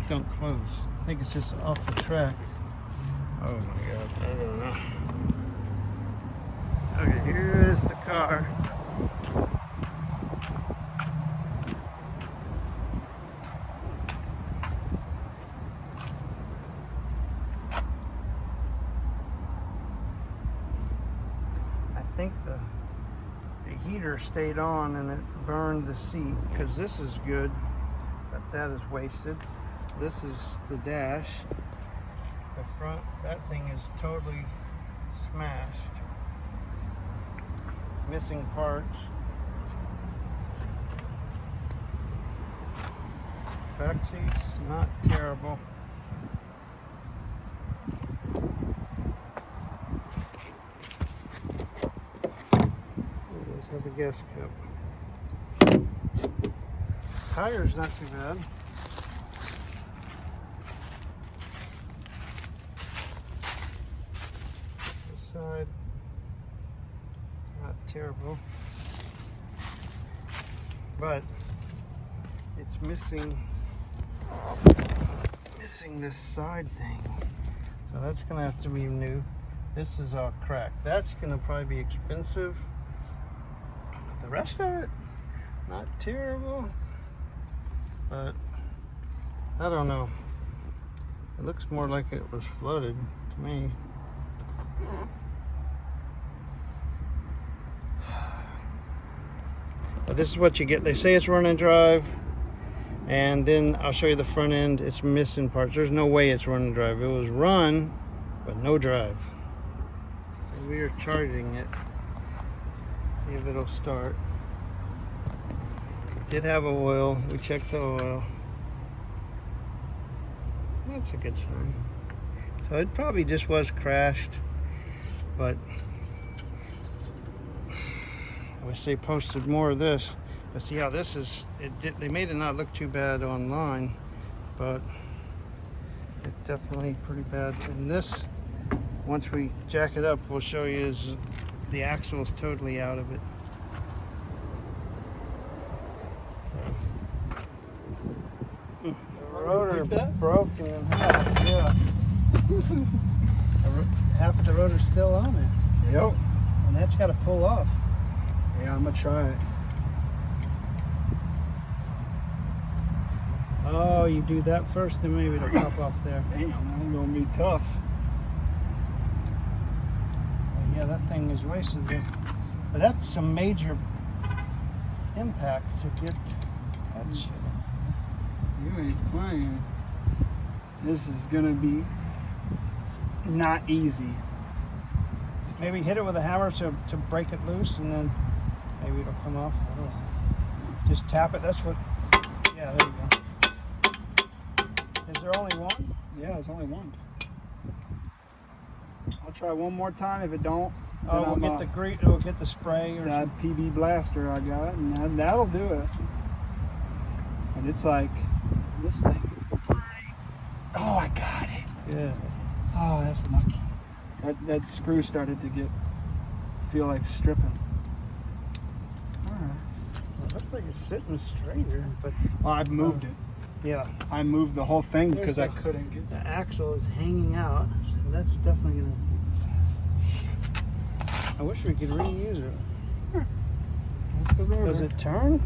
don't close. I think it's just off the track. Oh my God, I don't know. Okay, here is the car. I think the heater stayed on and it burned the seat, because this is good, but that is wasted. This is the dash. The front, that thing is totally smashed. Missing parts. Back seat's not terrible. It does have a gas cap. Tire's not too bad. This side, not terrible, but it's missing this side thing, so that's gonna have to be new. This is all cracked. That's gonna probably be expensive. The rest of it, not terrible, but I don't know. It looks more like it was flooded to me. But this is what you get. They say it's run and drive, and then I'll show you the front end. It's missing parts. There's no way it's run and drive. It was run, but no drive. So we are charging it. Let's see if it'll start. Did have oil. We checked the oil. That's a good sign. So it probably just was crashed, but I wish they posted more of this. But see how this is, they made it not look too bad online, but it's definitely pretty bad. And this, once we jack it up, we'll show you, is the axle is totally out of it. So, the rotor broken in half, yeah. Half of the rotor's still on there. Yep. And that's got to pull off. Yeah, I'm gonna try it. Oh, you do that first, then maybe it'll pop off there. Damn, that's gonna be tough. Yeah, that thing is wasted. But that's some major impact to get that shit. You ain't playing. This is gonna be not easy. Maybe hit it with a hammer to break it loose, and then maybe it'll come off. I don't know. Just tap it. That's what. Yeah, there you go. Is there only one? Yeah, there's only one. I'll try one more time. If it don't, Oh, we'll get the we'll get the spray or that PB blaster I got, and that'll do it. And it's like this thing. Oh, I got it. Yeah. Oh, that's lucky. That screw started to feel like stripping. All right. Well, it looks like it's sitting straighter, but Well, I've moved it. yeah, I moved the whole thing because I There's couldn't get the to it. axle is hanging out. So that's definitely gonna. I wish we could reuse it. That's the rotor. Does it turn?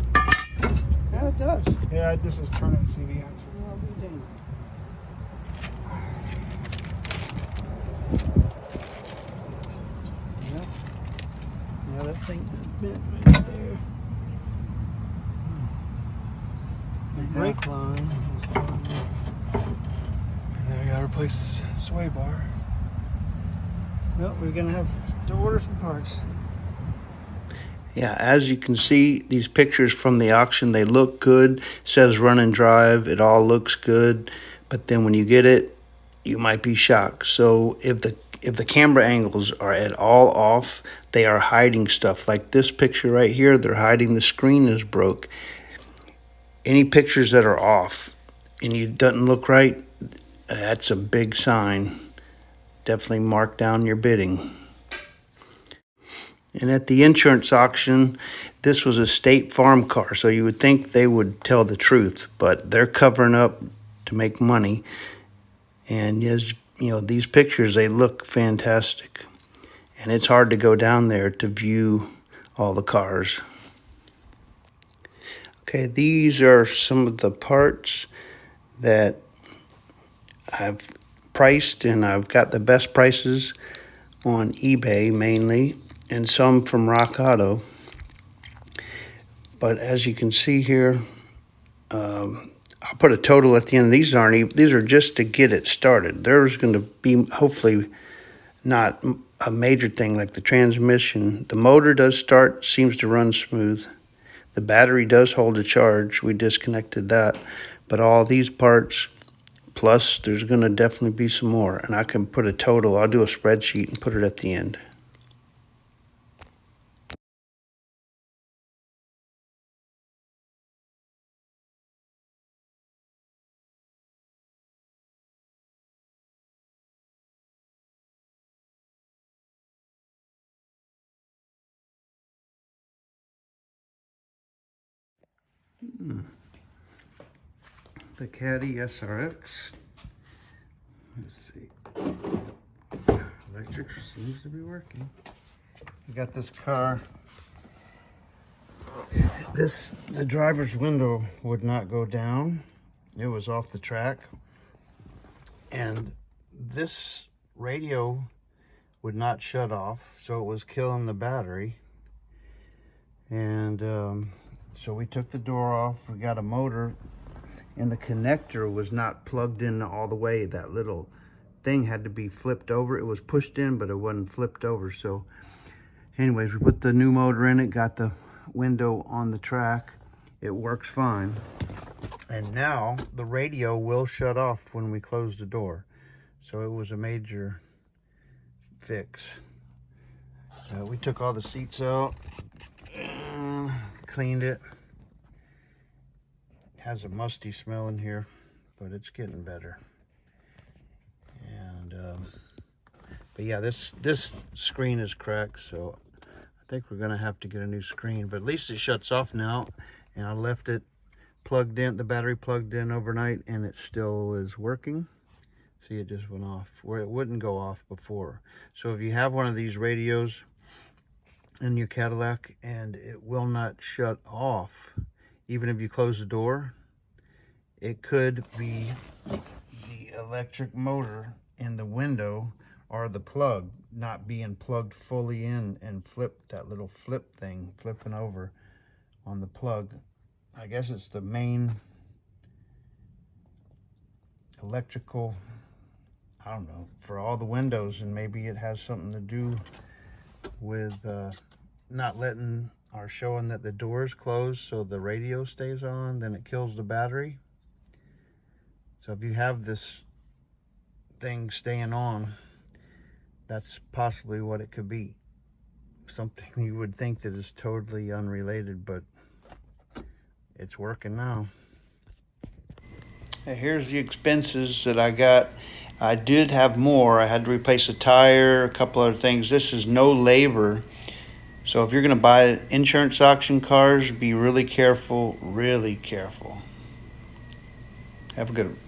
Yeah, it does. Yeah, this is turning CV on. Well, be damned. Yeah, that thing is bent right there. The brake line is down there. And then we gotta replace this sway bar. Well, we're gonna have to order some parts. Yeah, as you can see, these pictures from the auction, they look good. It says run and drive. It all looks good. But then when you get it, you might be shocked. So if the camera angles are at all off, they are hiding stuff. Like this picture right here, they're hiding the screen is broke. Any pictures that are off and it doesn't look right, that's a big sign. Definitely mark down your bidding. And at the insurance auction, this was a State Farm car, so you would think they would tell the truth, but they're covering up to make money. And as you know, these pictures, they look fantastic. And it's hard to go down there to view all the cars. Okay, these are some of the parts that I've priced, and I've got the best prices on eBay mainly, and some from Rock Auto. But as you can see here, I'll put a total at the end. These are just to get it started. There's going to be hopefully not a major thing like the transmission. The motor does start, seems to run smooth. The battery does hold a charge. We disconnected that. But all these parts, plus there's going to definitely be some more. And I can put a total. I'll do a spreadsheet and put it at the end. The Caddy SRX. Let's see. Electric seems to be working. We got this car. The driver's window would not go down. It was off the track. And this radio would not shut off, so it was killing the battery. And so we took the door off. We got a motor, and the connector was not plugged in all the way. That little thing had to be flipped over. It was pushed in, but it wasn't flipped over. So anyways, we put the new motor in it, got the window on the track. It works fine. And now the radio will shut off when we close the door. So it was a major fix. We took all the seats out, cleaned it. It has a musty smell in here, but it's getting better. And but yeah, this screen is cracked, so I think we're gonna have to get a new screen. But at least it shuts off now, and I left it plugged in, the battery plugged in overnight, and it still is working. See, it just went off where it wouldn't go off before. So if you have one of these radios in your Cadillac and it will not shut off, even if you close the door, it could be the electric motor in the window or the plug not being plugged fully in and flip, that little flip thing flipping over on the plug. I guess it's the main electrical, I don't know, for all the windows, and maybe it has something to do with not letting or showing that the door is closed so the radio stays on, then it kills the battery. So if you have this thing staying on, that's possibly what it could be. Something you would think that is totally unrelated, but it's working now. Here's the expenses that I got. I did have more. I had to replace a tire, a couple other things. This is no labor. So if you're going to buy insurance auction cars, be really careful, really careful. Have a good one.